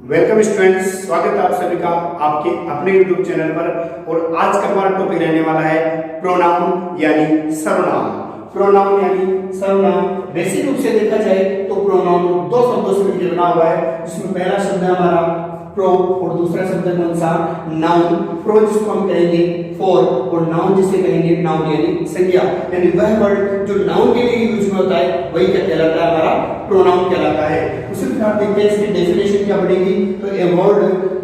Welcome students, स्वागत है आप सभी का आपके अपने YouTube चैनल पर। और आज का हमारा टॉपिक रहने वाला है प्रोनाउन यानी सर्वनाम। प्रोनाउन यानी सर्वनाम बेसिक रूप से देखा जाए तो प्रोनाउन दो शब्दों से मिलकर बना हुआ है, जिसमें पहला शब्द है हमारा प्रो और दूसरा शब्द कौन सा, नाउन। प्रो जिसको हम कहेंगे फॉर और नाउन जिसे कहेंगे नाउन यानी संज्ञा। यानी वह वर्ड जो नाउन के लिए यूज में होता है वही क्या कहलाता है, हमारा प्रोनाउन कहलाता है। उसी प्रकार देखते हैं इसकी डेफिनेशन क्या बनेगी। तो a word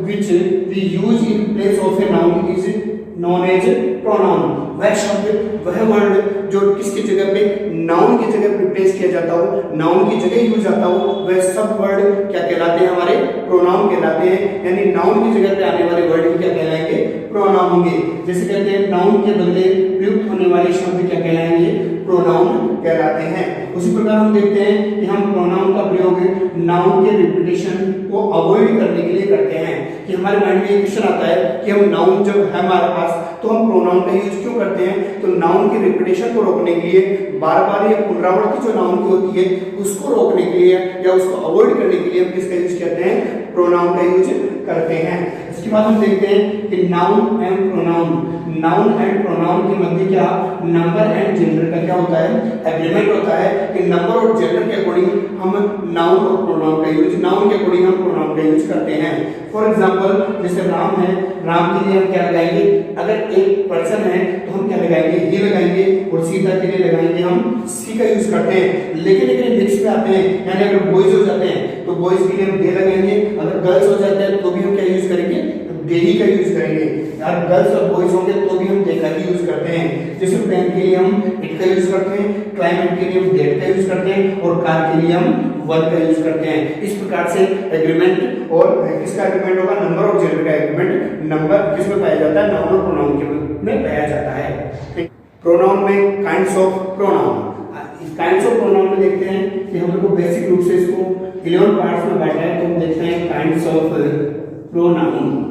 which we use in place of a noun is known as pronoun. वह शब्द वह वर्ड जो किसकी जगह पे, नाउन की जगह पे प्लेस किया जाता हो, नाउन की जगह यूज आता हो, वह सब वर्ड क्या कहलाते हैं, हमारे प्रोनाउन कहलाते हैं। यानी नाउन की जगह पे आने वाले वर्ड क्या कहलाएंगे, प्रोनाउन होंगे। जैसे कहते हैं नाउन के बदले प्रयुक्त होने वाले शब्द क्या कहलाएंगे, प्रोनाउन कहलाते हैं। उसी प्रकार हम देखते हैं कि हम प्रोनाउन का प्रयोग नाउन के रिपीटेशन को अवॉइड करने के लिए करते हैं। कि हमारे माइंड में एक क्वेश्चन आता है कि हम नाउन जब है हमारे पास तो हम प्रोनाउन का यूज क्यों करते हैं। तो नाउन की रिपीटेशन को रोकने के लिए, बार बार ये पुनरावृत्ति जो नाउन की होती है उसको रोकने के लिए या उसको अवॉइड करने के लिए हम किसका यूज करते हैं, प्रोनाउन का यूज करते हैं। इसके बाद हम देखते हैं कि noun and pronoun, noun and pronoun के मध्य क्या नंबर एंड जेंडर का क्या होता है, एग्रीमेंट होता है कि नंबर और जेंडर के अकॉर्डिंग हम नाउन और प्रोनाउन का यूज, नाउन के अकॉर्डिंग हम प्रोनाउन का यूज करते हैं। फॉर एग्जांपल जैसे राम है, राम के लिए हम क्या लगाएंगे, अगर एक पर्सन है तो हम क्या लगाएंगे, ही लगाएंगे। और सीता के लिए लगाएंगे हम सी का यूज करते हैं। लेकिन अगर मिक्स में आते हैं, यानी अगर बॉयज हो जाते हैं तो बॉयज के लिए हम दे लगाएंगे, अगर गर्ल्स हो जाते हैं तो भी हम क्या यूज करेंगे, दे ही का यूज करेंगे। यार गर्ल्स और बॉयज होंगे तो भी हम दे का ही यूज करते हैं। जैसे पेन के लिए हम इट का यूज करते हैं, क्लाइमेट के लिए हम डेट का यूज करते हैं और कार के लिए हम वर्ब का यूज करते हैं। इस प्रकार से एग्रीमेंट, और किसका एग्रीमेंट होगा, नंबर और जेंडर का एग्रीमेंट। नंबर किसमें पाया जाता है, नाउन और प्रोनाउन के में पाया जाता है। प्रोनाउन में kinds of pronoun, kinds of pronoun में देखते हैं कि हम लोग को बेसिक रूप से इसको 11 पार्ट्स में बांटा है। तो हम देखते हैं kinds of pronoun.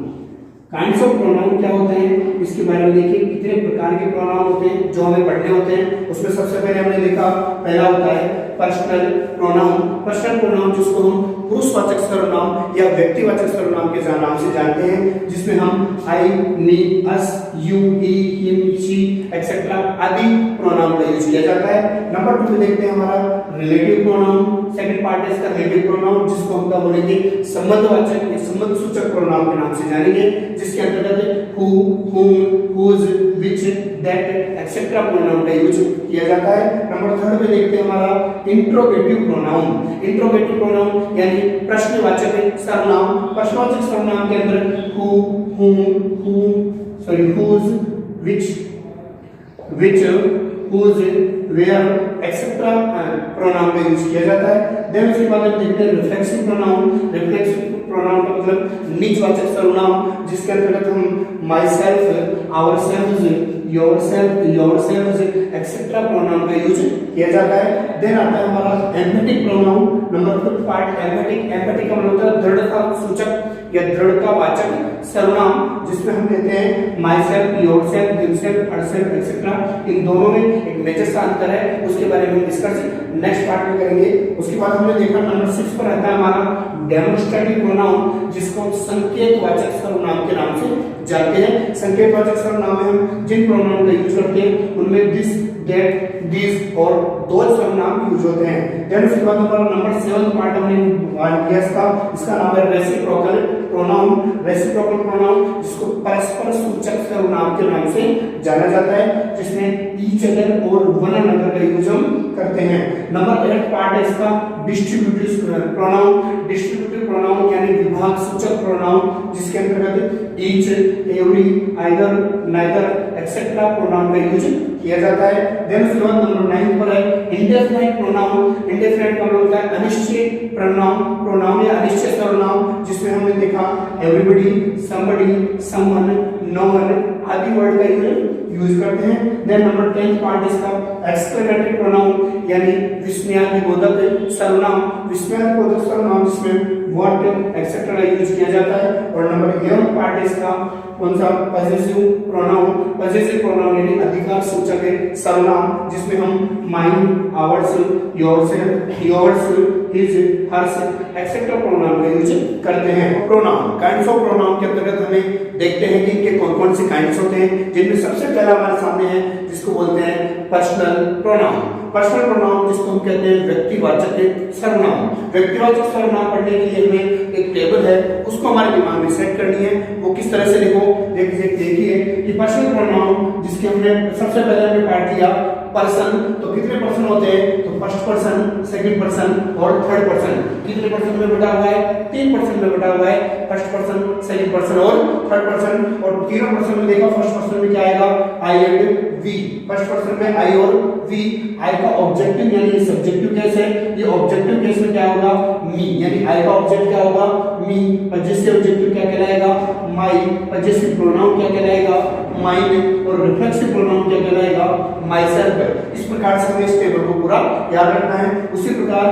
Kinds of pronoun क्या होते हैं, इसके बारे में देखिए। कितने प्रकार के प्रोनाउन होते हैं जो हमें पढ़ने होते हैं। उसमें सबसे पहले हमने देखा, पहला होता है पर्सनल प्रोनाउन। पर्सनल प्रोनाउन जिसको हम पुरुषवाचक सर्वनाम या व्यक्तिवाचक सर्वनाम के नाम से जानते हैं, जिसमें हम I, me, us, you, he, him, she etcetera आदि प्रोनाउन का यूज किया जाता है। नंबर 2 में देखते हैं हमारा रिलेटिव प्रोनाउन। सेकंड पार्ट है इसका रिलेटिव प्रोनाउन, जिसको हम क्या बोलेंगे, संबंधवाचक या संबंध सूचक प्रोनाउन के नाम से जानेंगे, जिसके अंतर्गत who, whom, whose, which, that etcetera pronoun का यूज किया जाता है। नंबर 3 में देखते हैं हमारा इंट्रोगेटिव प्रोनाउन। इंट्रोगेटिव प्रोनाउन यानी प्रश्नवाचक सर्वनाम। प्रश्नवाचक सर्वनाम के अंदर who, whom, whose, which, whose, where etcetera pronoun का यूज किया जाता है। देन उसके बाद हम देखते हैं रिफ्लेक्सिव प्रोनाउन। रिफ्लेक्सिव प्रोनाउन का मतलब निजवाचक सर्वनाम, जिसके अंतर्गत हम myself, ourself, yourselves etcetera pronoun का यूज किया जाता है। देन आता है हमारा emphatic pronoun. Number 5 part emphatic. Emphatic का मतलब होता है दृढ़ता सूचक या दृढ़ता वाचक सर्वनाम, जिसमें हम कहते हैं myself, yourself, himself, herself etcetera. इन दोनों में एक मेजर सा अंतर है, उसके बारे में हम डिस्कस नेक्स्ट पार्ट में करेंगे। उसके बाद हमने देखा नंबर 6 पर आता है हमारा डेमोन्स्ट्रेटिव प्रोनाउन, जिसको संकेतवाचक सर्वनाम के नाम से जानते हैं। संकेतवाचक सर्वनाम में हम जिन प्रोनाउन का यूज करते हैं उनमें दिस, दैट, दिस और दोज सर्वनाम यूज होते हैं। देन उसके बाद हमारा नंबर 7 पार्ट हमने किया इसका नाम है रेसिप्रोकल प्रोनाउन। रेसिप्रोकल प्रोनाउन जिसको परस्पर सूचक सर्वनाम के नाम से जाना जाता है, जिसमें ईच अदर और वन अनदर का यूज हम करते हैं। नंबर 8 पार्ट है इसका डिस्ट्रीब्यूटिव प्रोनाउन। डिस्ट्रीब्यूटिव प्रोनाउन यानी विभाग सूचक प्रोनाउन, जिसके अंतर्गत each, every, either, neither etcetera pronoun का यूज किया जाता है। देन उसके बाद नंबर 9 पर है इंडेफिनाइट प्रोनाउन। इंडेफिनाइट का मतलब होता है अनिश्चित प्रोनाउन या अनिश्चित सर्वनाम, जिसमें हमने देखा everybody, somebody, someone, no one आदि वर्ड का यूज करते हैं। देन नंबर 10 पार्ट इसका एक्सक्लेमेटरी प्रोनाउन यानी विस्मयादिबोधक सर्वनाम, विस्मयादिबोधक सर्वनाम जिसमें व्हाट एक्सेट्रा यूज किया जाता है। और नंबर 11 पार्ट इसका कौन सा, पजेसिव प्रोनाउन, पजेसिव प्रोनाउन यानी अधिकार सूचक सर्वनाम जिसमें हम mine, ours, yourself, yours, his, hers etcetera pronoun का यूज करते हैं। प्रोनाउन, काइंड्स ऑफ प्रोनाउन के अंतर्गत हमें देखते हैं कि इनके कौन-कौन से काइंड्स होते हैं, जिनमें सबसे पहला हमारे सामने है जिसको बोलते हैं पर्सनल प्रोनाउन। पर्सनल प्रोनाउन जिसको हम कहते हैं व्यक्तिवाचक सर्वनाम। व्यक्तिवाचक सर्वनाम पढ़ने के लिए हमें एक टेबल है, उसको हमारे दिमाग में सेट करनी है। वो किस तरह से देखो, देखिए कि पर्सनल प्रोनाउन जिसके हमने सबसे पहले हमने पार्ट किया पर्सन, तो कितने पर्सन होते हैं, तो फर्स्ट पर्सन, सेकंड पर्सन और थर्ड पर्सन। कितने पर्सन में बटा हुआ है, 3 पर्सन में बटा हुआ है, फर्स्ट पर्सन, सेकंड पर्सन और थर्ड पर्सन। और तीनों पर्सन में देखा, फर्स्ट पर्सन में क्या आएगा, आई एंड वी। फर्स्ट पर्सन में आई और वी। आई का ऑब्जेक्टिव यानी सब्जेक्टिव केस है, ये ऑब्जेक्टिव केस में क्या होगा, मी, यानी आई का ऑब्जेक्ट क्या होगा, मी। पजेसिव ऑब्जेक्टिव क्या कहलाएगा, माई। पजेसिव प्रोनाउन क्या कहलाएगा, माइन। और रिफ्लेक्सिव प्रोनाउन क्या कहलाएगा, माई सेल्फ। इस प्रकार से हमें इस टेबल को पूरा याद रखना है। उसी प्रकार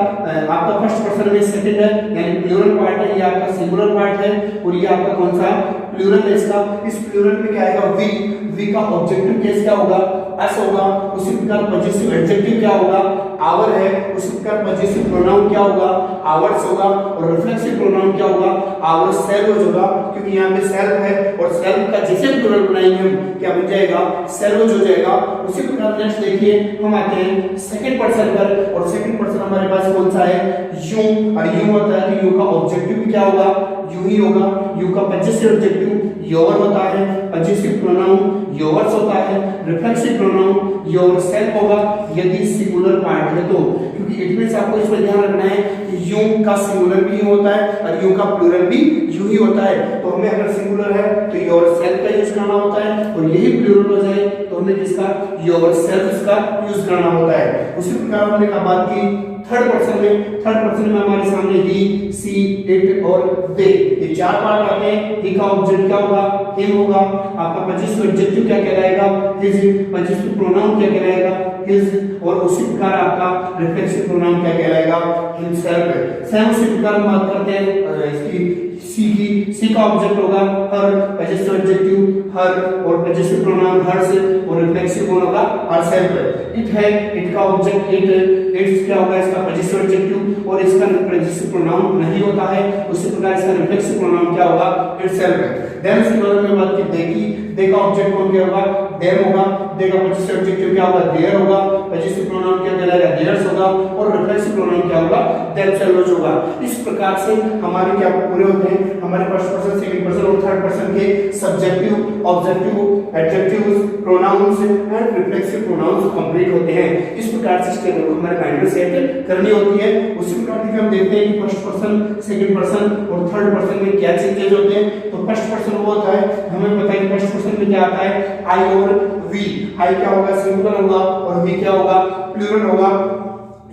आपका फर्स्ट पर्सन में सेकंड है यानी प्लूरल पार्ट है, ये आपका सिंगुलर पार्ट है और ये आपका कौन सा, प्लूरल है इसका। इस प्लूरल में क्या आएगा, वी। वी का ऑब्जेक्टिव केस क्या होगा, अस होगा। उसी प्रकार पजेसिव एडजेक्टिव क्या होगा, आवर है। उसी प्रकार पजेसिव प्रोनाउन क्या होगा, आवर्स होगा। और रिफ्लेक्सिव प्रोनाउन क्या होगा, आवर सेल्व्स होगा, क्योंकि यहाँ पे सेल्फ है और सेल्फ का जैसे प्लूरल बनाएंगे हम क्या बन जाएगा, सेल्व्स हो जाएगा। उसी प्रकार नेक्स्ट देखिए हम आते हैं सेकंड पर्सन पर, और सेकंड पर्सन हमारे पास कौन सा है, यू। और यू होता है तो यू का ऑब्जेक्टिव भी क्या होगा, यू ही होगा। यू का पजेसिव ऑब्जेक्टिव योर होता है, पजेसिव प्रोनाउन योर्स होता है, रिफ्लेक्सिव प्रोनाउन योरसेल्फ होगा यदि सिंगुलर पार्ट है तो। क्योंकि इट मींस आपको इसमें ध्यान रखना है कि यू का सिंगुलर भी होता है और यू का प्लूरल भी यू ही होता है। तो हमें अगर सिंगुलर है तो योरसेल्फ का यूज करना होता है, और यही प्लूरल हो जाए तो हमें किसका, योरसेल्फ का यूज करना होता है। उसी प्रकार हमने कहा बात की थर्ड पर्सन में। थर्ड पर्सन में हमारे सामने ही, सी, इट और दे, ये 4 पार्ट आते हैं। ही का ऑब्जेक्ट क्या होगा, हिम होगा। आपका पजेसिव एडजेक्टिव क्या कहलाएगा, हिज। पजेसिव प्रोनाउन क्या कहलाएगा, हिज। और उसी प्रकार आपका रिफ्लेक्सिव प्रोनाउन क्या कहलाएगा, हिमसेल्फ। सेम उसी प्रकार हम बात करते हैं इसकी सी की। सी का ऑब्जेक्ट होगा हर, पजेसिव एडजेक्टिव हर और पजेसिव प्रोनाउन हर्स और रिफ्लेक्सिव कौन होगा, हरसेल्फ। इट है, इट का ऑब्जेक्ट इट। इट्स क्या होगा, इसका पजेसिव एडजेक्टिव और इसका पजेसिव प्रोनाउन नहीं होता है। उसी प्रकार इसका रिफ्लेक्सिव प्रोनाउन क्या होगा, इटसेल्फ है। देन इसके बाद में बात की दे की। दे का ऑब्जेक्ट कौन क्या होगा, देम होगा। दे का पजेसिव एडजेक्टिव क्या होगा, देयर होगा। पजेसिव प्रोनाउन क्या कहलाएगा, देयर्स होगा। और रिफ्लेक्सिव प्रोनाउन क्या होगा, देमसेल्व्स होगा। इस प्रकार से हमारे क्या पूरे होते हैं, हमारे फर्स्ट पर्सन, सेकंड पर्सन और थर्ड पर्सन के subjective, objective, adjectives, pronouns and reflexive pronouns complete होते हैं। इस प्रकार से इस टेबल को हमारे माइंड में सेट करनी होती है। उसी प्रकार से हम देखते हैं कि फर्स्ट पर्सन, सेकंड पर्सन और थर्ड पर्सन में क्या चेंजेस होते हैं। तो फर्स्ट पर्सन वो होता है, हमें पता है कि फर्स्ट पर्सन में क्या आता है, आई और वी। आई क्या होगा, सिंगुलर होगा और वी क्या होगा, प्लूरल होगा।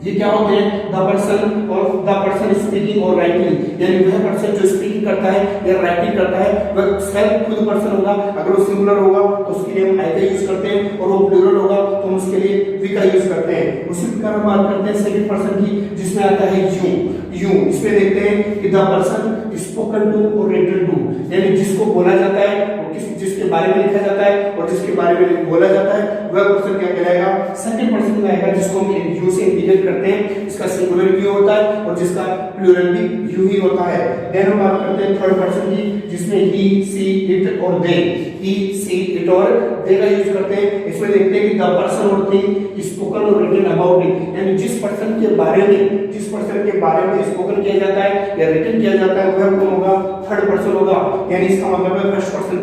ये क्या होते हैं, द पर्सन और द पर्सन स्पीकिंग और राइटिंग, यानी वह पर्सन जो स्पीकिंग करता है या राइटिंग करता है वह सेल्फ खुद पर्सन होगा। अगर वो सिंगुलर होगा तो उसके लिए हम आई का यूज करते हैं, और वो प्लूरल होगा तो हम उसके लिए वी का यूज करते हैं। उसी प्रकार हम बात करते हैं सेकंड पर्सन की, जिसमें आता है यू। यू इसमें देखते हैं कि द पर्सन स्पोकन टू और रिटन टू, यानी जिसको बोला जाता है और जिसके बारे में लिखा जाता है और जिसके बारे में बोला जाता है वह पर्सन क्या कहलाएगा, सेकंड पर्सन में आएगा, जिसको हम यू से इंडिकेट करते हैं। इसका सिंगुलर यू होता है और जिसका प्लूरल भी यू ही होता है। देन हम बात करते हैं थर्ड पर्सन की, जिसमें ही, सी, इट और दे। ही, सी, इट और दे का यूज करते हैं। इसमें देखते हैं कि द पर्सन और थिंग स्पोकन और रिटन अबाउट इट, यानी जिस पर्सन के बारे में स्पोकन किया जाता है या रिटन किया जाता है वह कौन होगा, थर्ड पर्सन होगा। यानी इसका मतलब है फर्स्ट पर्सन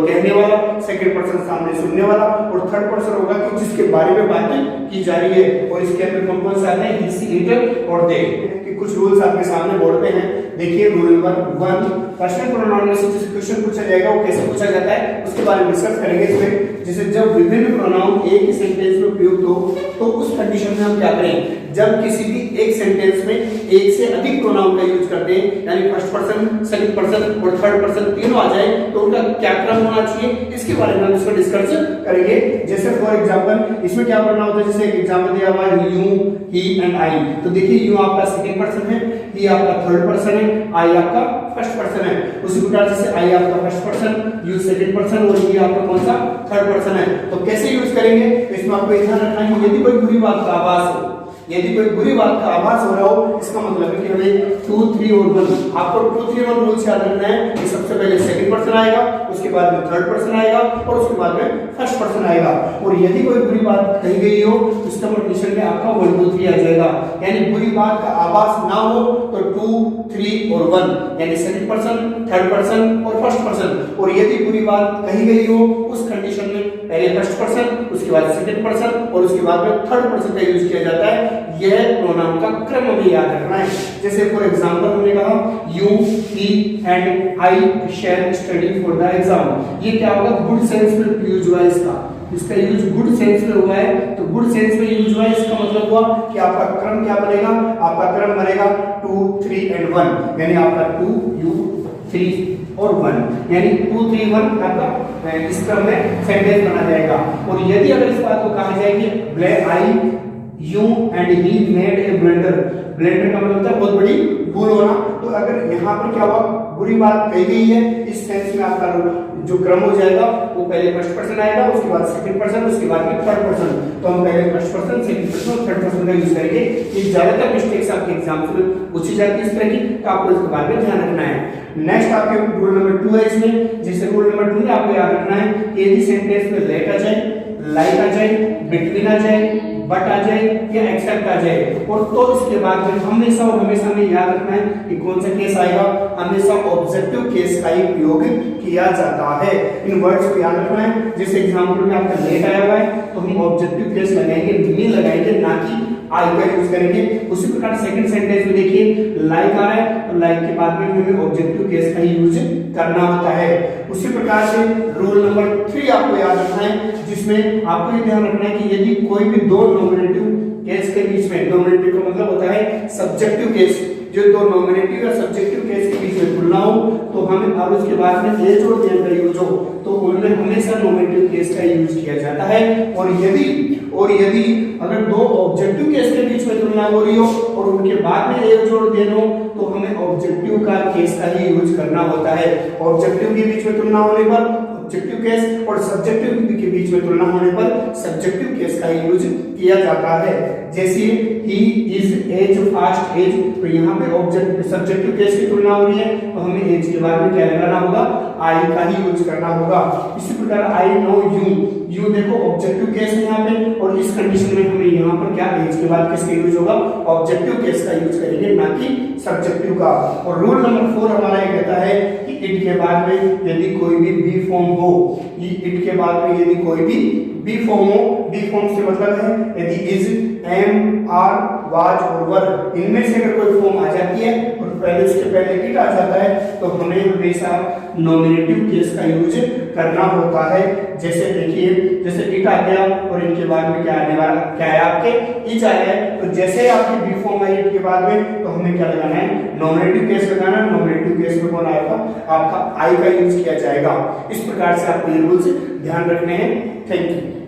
कहने वाला, सेकंड पर्सन सामने सुनने वाला और थर्ड पर्सन होगा कि जिसके बारे में बातें की जा रही है। और इसके अंदर कौन कौन से आते हैं, ही, सी, इट और दे। कि कुछ रूल्स आपके सामने बोर्ड पे हैं। देखिए रूल नंबर 1, पर्सनल प्रोनाउन में से जिस क्वेश्चन पूछा जाएगा वो कैसे पूछा जाता है उसके बारे में डिस्कस करेंगे। इसमें जैसे जब विभिन्न प्रोनाउन एक ही सेंटेंस में प्रयुक्त हो तो उस कंडीशन में हम क्या करें, जब किसी भी एक सेंटेंस में एक से अधिक प्रोनाउन का यूज करते हैं, यानी फर्स्ट पर्सन, सेकंड पर्सन और थर्ड पर्सन तीनों आ जाए, तो उनका क्या क्रम होना चाहिए, इसके बारे में हम इसको डिस्कस करेंगे। जैसे फॉर एग्जांपल इसमें क्या करना होता है, जैसे एक एग्जांपल दिया हुआ है यू, ही एंड आई। तो देखिए यू आपका सेकंड पर्सन है, ही आपका थर्ड पर्सन है, आई आपका फर्स्ट पर्सन है। उसी प्रकार से आई आपका first person, you second person और ही आपका कौन सा, थर्ड पर्सन है। तो कैसे यूज करेंगे, इसमें आपको ध्यान रखना है कि यदि कोई बुरी बात का आभास हो, यदि कोई बुरी बात का आभास हो रहा हो, इसका मतलब है कि हमें 2, 3 और 1, आपको 2, 3 और रूल्स याद रखना है कि सबसे पहले सेकंड पर्सन आएगा, उसके बाद में थर्ड पर्सन आएगा और उसके बाद में फर्स्ट पर्सन आएगा। और यदि कोई बुरी बात कही गई हो तो इसका कंडीशन में आपका 1, 2, 3 आ जाएगा, यानी बुरी बात का आभास ना हो तो 2, 3 और 1, यानी सेकंड पर्सन, थर्ड पर्सन और फर्स्ट पर्सन। और यदि बुरी बात कही गई हो उस कंडीशन में पहले फर्स्ट पर्सन, उसके बाद सेकंड पर्सन और उसके बाद में थर्ड पर्सन का यूज किया जाता है। यह प्रोनाउन का क्रम हमें याद रखना है। जैसे फॉर एग्जांपल हमने कहा you, he and I shell study for the exam. ये क्या होगा, गुड सेंस में यूज हुआ है इसका यूज गुड सेंस में हुआ है, तो गुड सेंस में यूज हुआ है, इसका मतलब हुआ कि आपका क्रम क्या बनेगा, आपका क्रम बनेगा 2, 3 एंड 1, यानी आपका 2, यू, 3 और 1, यानी 2, 3, 1 आपका इस क्रम में सेंटेंस बना जाएगा। और यदि अगर इस बात को कहा जाए कि I, you and he made a blender, blender का मतलब होता है बहुत बड़ी भूल होना, तो अगर यहाँ पर क्या हुआ, बुरी बात कही गई है, इस सेंस में आपका जो क्रम हो जाएगा वो पहले फर्स्ट पर्सन आएगा, उसके बाद सेकंड पर्सन, उसके बाद में थर्ड पर्सन। तो हम पहले फर्स्ट पर्सन, सेकंड पर्सन और थर्ड पर्सन का यूज करेंगे। ये ज्यादातर मिस्टेक्स आपके एग्जाम्स में पूछी जाती है इस तरह की, तो आपको इसके बारे में ध्यान रखना है। नेक्स्ट आपके रूल नंबर 2 है इसमें, जैसे रूल नंबर 2 में आपको याद रखना है कि यदि सेंटेंस में लेट आ जाए, लाइक आ जाए, बिटवीन आ जाए, बट आ जाए या एक्सेप्ट आ जाए, और तो इसके बाद में हमेशा और हमेशा हमें याद रखना है कि कौन सा केस आएगा, हमेशा ऑब्जेक्टिव केस का ही प्रयोग किया जाता है। इन वर्ड्स को याद रखना है। जैसे एग्जांपल में आपका लेट आया हुआ है तो हम ऑब्जेक्टिव केस लगाएंगे, मी लगाएंगे, ना कि आई का यूज करेंगे। उसी प्रकार सेकंड सेंटेंस में देखिए लाइक आ रहा है तो लाइक के बाद में हमें ऑब्जेक्टिव केस का यूज करना होता है। उसी प्रकार से रूल नंबर 3 आपको याद रखना है, जिसमें आपको ये ध्यान रखना है कि यदि कोई भी दो नॉमिनेटिव केस के बीच में, नॉमिनेटिव का मतलब होता है सब्जेक्टिव केस, जो दो नॉमिनेटिव या सब्जेक्टिव केस के बीच में तुलना हो तो हमें और उसके बाद में एज और देन का यूज हो तो उनमें हमेशा नॉमिनेटिव केस का यूज किया जाता है। और यदि अगर दो ऑब्जेक्टिव केस के बीच में तुलना हो रही हो और उनके बाद में एज और देन हो तो हमें ऑब्जेक्टिव का केस का ही यूज करना होता है। ऑब्जेक्टिव के बीच में तुलना होने पर ऑब्जेक्टिव केस और सब्जेक्टिव के बीच में तुलना होने पर सब्जेक्टिव केस का यूज किया जाता है। जैसे he is as fast as, तो यहाँ पे ऑब्जेक्ट सब्जेक्टिव केस की तुलना हो रही है तो हमें एज के बाद में क्या लगाना होगा, आई का ही यूज करना होगा। इसी प्रकार आई नो यू देखो ऑब्जेक्टिव केस है यहाँ पे, और इस कंडीशन में हमें यहाँ पर क्या एज के बाद किसका यूज होगा, ऑब्जेक्टिव केस का यूज करेंगे, ना कि सब्जेक्टिव का। और रूल नंबर 4 हमारा ये कहता है कि इट के बाद में यदि कोई भी बी फॉर्म हो, इट के बाद में यदि कोई भी बी फॉर्म हो, बी फॉर्म से मतलब है यदि इज, एम, आर, वाज और वर, इनमें से अगर कोई फॉर्म आ जाती है और पहले उसके पहले इट आ जाता है तो हमें हमेशा नॉमिनेटिव केस का यूज करना होता है। जैसे देखिए, जैसे इट आ गया और इनके बाद में क्या आने वाला, क्या है आपके इज आ गया, तो जैसे आपकी बी फॉर्म आई इट के बाद में तो हमें क्या लगाना है, नॉमिनेटिव केस लगाना है। नॉमिनेटिव केस में कौन आएगा, आपका आई का यूज किया जाएगा। इस प्रकार से आपको ये रूल्स ध्यान रखने हैं। Thank you.